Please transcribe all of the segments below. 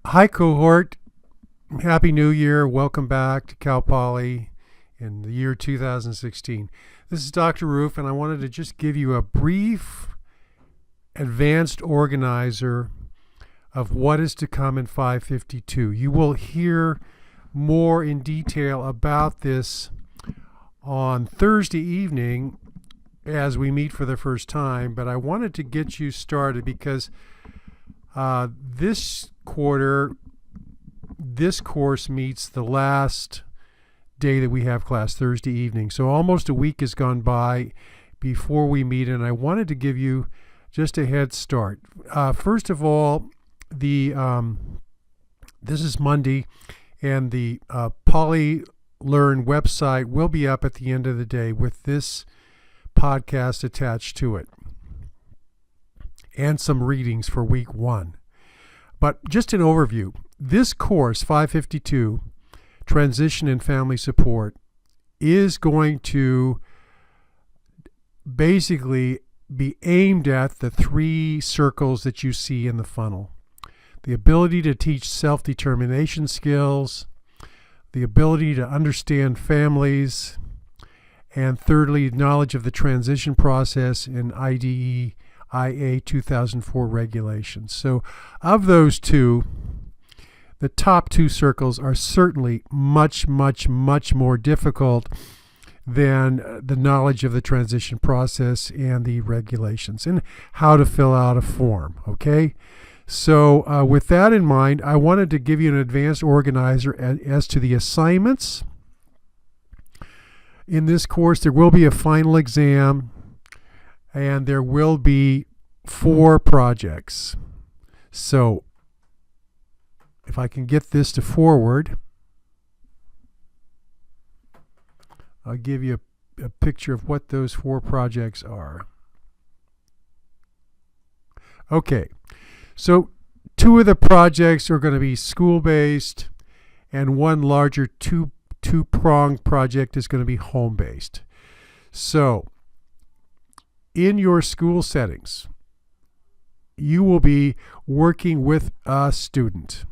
Hi, cohort. Happy New Year. Welcome back to Cal Poly in the year 2016. This is Dr. Roof, and I wanted to just give you a brief advanced organizer of what is to come in 552. You will hear more in detail about this on Thursday evening as we meet for the first time, but I wanted to get you started because this quarter, this course meets the last day that we have class, Thursday evening. So almost a week has gone by before we meet, and I wanted to give you just a head start. First of all, this is Monday, and the PolyLearn website will be up at the end of the day with this podcast attached to it and some readings for week 1. But just an overview. This course, 552, Transition and Family Support, is going to basically be aimed at the 3 circles that you see in the funnel. The ability to teach self-determination skills, the ability to understand families, and thirdly, knowledge of the transition process in IDE IA 2004 regulations. So of those two, the top 2 circles are certainly much more difficult than the knowledge of the transition process and the regulations and how to fill out a form. Okay, so with that in mind, I wanted to give you an advanced organizer as to the assignments. In this course, there will be a final exam, and there will be 4 projects. So if I can get this to forward, I'll give you a picture of what those 4 projects are. Okay, so 2 of the projects are going to be school-based, and one larger two-pronged project is going to be home-based. So in your school settings, you will be working with a student,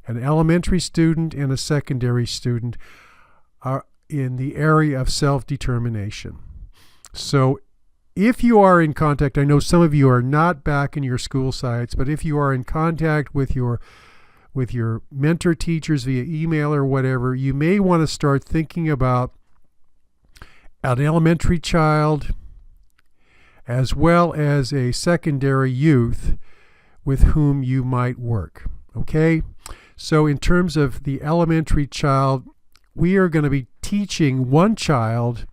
an elementary student and a secondary student are in the area of self-determination. So if you are in contact, I know some of you are not back in your school sites, but if you are in contact with your mentor teachers via email or whatever, you may want to start thinking about an elementary child as well as a secondary youth with whom you might work. Okay? So in terms of the elementary child, we are going to be teaching one child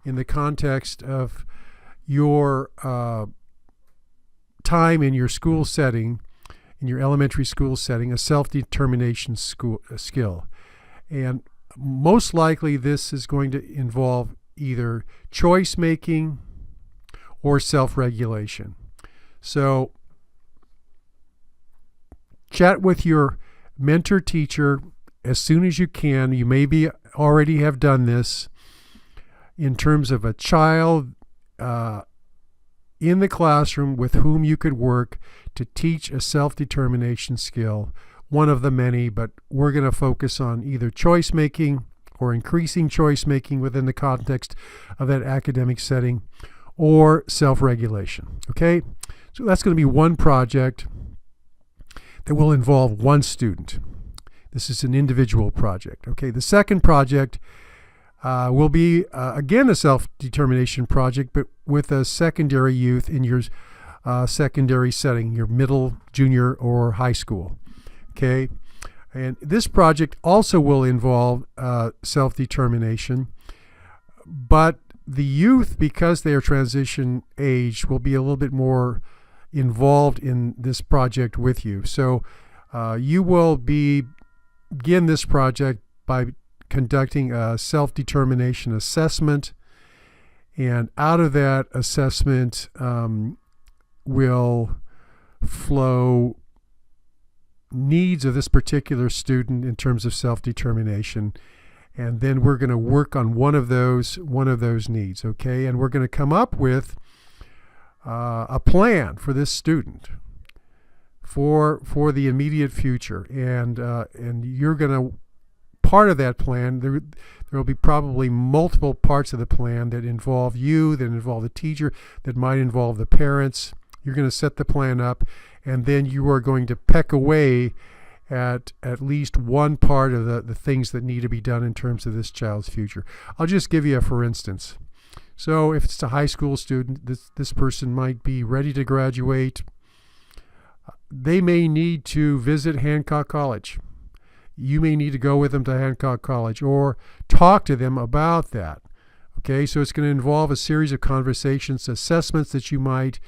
in the context of your time in your school setting, in your elementary school setting, a self-determination skill. And most likely this is going to involve either choice making or self-regulation. So chat with your mentor teacher as soon as you can. You maybe already have done this in terms of a child in the classroom with whom you could work to teach a self-determination skill, one of the many, but we're going to focus on either choice making or increasing choice making within the context of that academic setting, or self-regulation. Okay, so that's going to be one project that will involve one student. This is an individual project. Okay, the second project will be again a self-determination project, but with a secondary youth in your secondary setting, your middle, junior, or high school. Okay, and this project also will involve self-determination, but the youth, because they are transition age, will be a little bit more involved in this project with you. So you will begin this project by conducting a self-determination assessment, and out of that assessment will flow needs of this particular student in terms of self-determination, and then we're going to work on one of those needs. Okay, and we're going to come up with a plan for this student for the immediate future, and you're going to part of that plan. There will be probably multiple parts of the plan that involve you, that involve the teacher, that might involve the parents. You're going to set the plan up, and then you are going to peck away at least one part of the things that need to be done in terms of this child's future. I'll just give you a for instance. So if it's a high school student, this person might be ready to graduate. They may need to visit Hancock College. You may need to go with them to Hancock College or talk to them about that. Okay, so it's going to involve a series of conversations, assessments that you might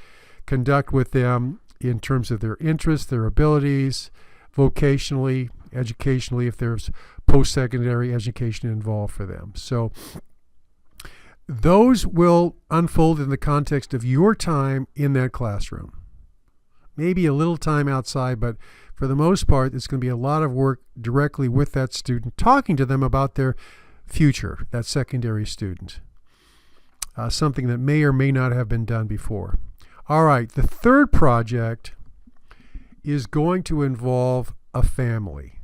conduct with them in terms of their interests, their abilities, vocationally, educationally, if there's post-secondary education involved for them. So those will unfold in the context of your time in that classroom. Maybe a little time outside, but for the most part, it's going to be a lot of work directly with that student, talking to them about their future, that secondary student. Something that may or may not have been done before. All right, the third project is going to involve a family.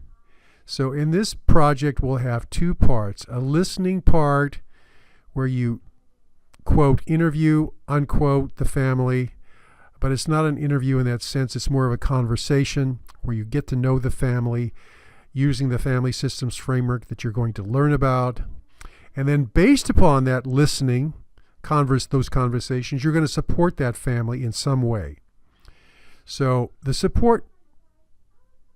So in this project, we'll have two parts. A listening part where you, quote, interview, unquote, the family. But it's not an interview in that sense. It's more of a conversation where you get to know the family using the family systems framework that you're going to learn about. And then based upon that listening, those conversations, you're going to support that family in some way. So the support,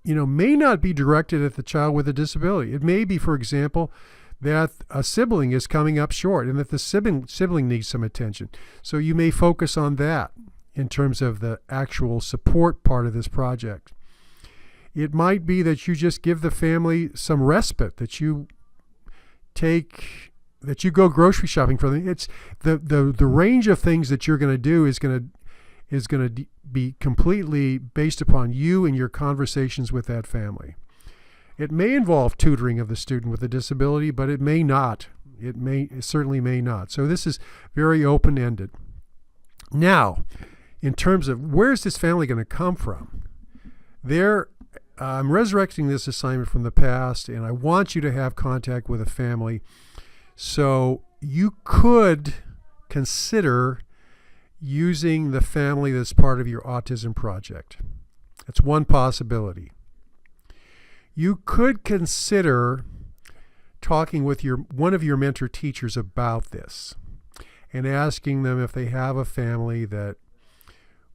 may not be directed at the child with a disability. It may be, for example, that a sibling is coming up short and that the sibling needs some attention. So you may focus on that in terms of the actual support part of this project. It might be that you just give the family some respite, that you go grocery shopping for them. It's the range of things that you're going to do is going to be completely based upon you and your conversations with that family. It may involve tutoring of the student with a disability, but it may not. It certainly may not. So this is very open-ended. Now, in terms of where's this family going to come from, I'm resurrecting this assignment from the past, and I want you to have contact with a family. So you could consider using the family that's part of your autism project. That's one possibility. You could consider talking with one of your mentor teachers about this and asking them if they have a family that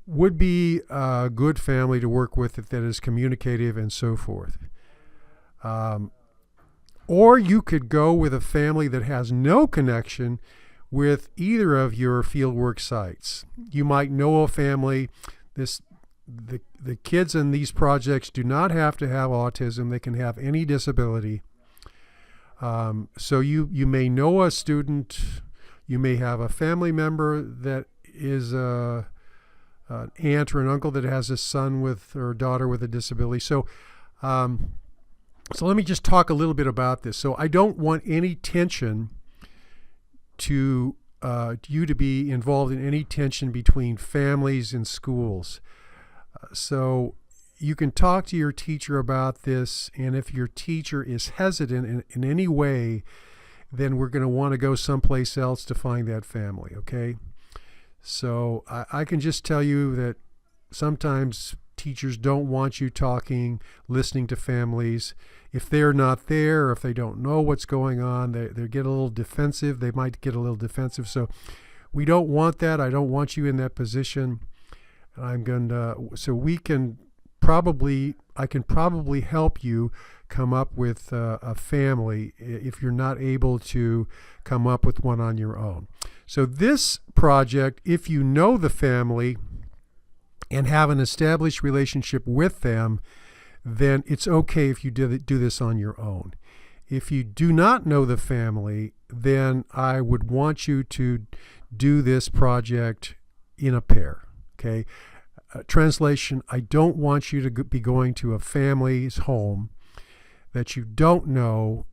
would be a good family to work with, that is communicative and so forth. Or you could go with a family that has no connection with either of your fieldwork sites. You might know a family. The kids in these projects do not have to have autism. They can have any disability. So you may know a student. You may have a family member that is an aunt or an uncle that has a son or daughter with a disability. So let me just talk a little bit about this. So I don't want any tension to you to be involved in any tension between families and schools. So you can talk to your teacher about this, and if your teacher is hesitant in any way, then we're going to want to go someplace else to find that family, okay? So I can just tell you that sometimes teachers don't want you listening to families. If they're not there, or if they don't know what's going on, they get a little defensive. They might get a little defensive. So we don't want that. I don't want you in that position. I can probably help you come up with a family if you're not able to come up with one on your own. So this project, if you know the family and have an established relationship with them, then it's okay if you do this on your own. If you do not know the family, then I would want you to do this project in a pair, okay? Translation, I don't want you to be going to a family's home that you don't know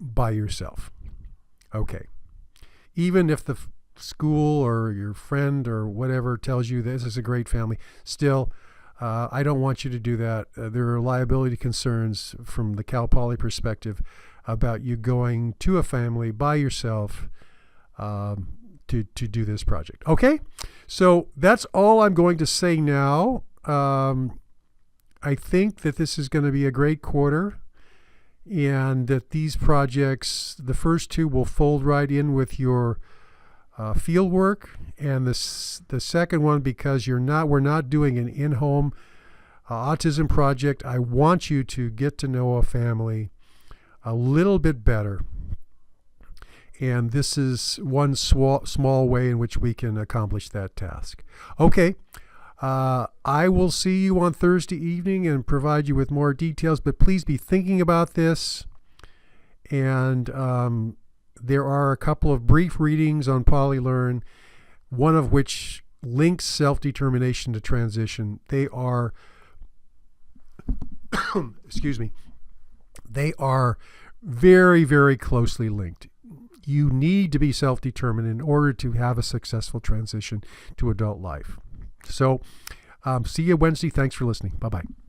by yourself. Okay. Even if the school or your friend or whatever tells you this is a great family, still, I don't want you to do that. There are liability concerns from the Cal Poly perspective about you going to a family by yourself to do this project. Okay, so that's all I'm going to say now. I think that this is going to be a great quarter, and that these projects, the first two, will fold right in with your field work, and the second one, because we're not doing an in-home autism project. I want you to get to know a family a little bit better, and this is one small way in which we can accomplish that task. Okay, I will see you on Thursday evening and provide you with more details, but please be thinking about this. And there are a couple of brief readings on PolyLearn, one of which links self-determination to transition. They are, excuse me, they are very, very closely linked. You need to be self-determined in order to have a successful transition to adult life. So see you Wednesday. Thanks for listening. Bye-bye.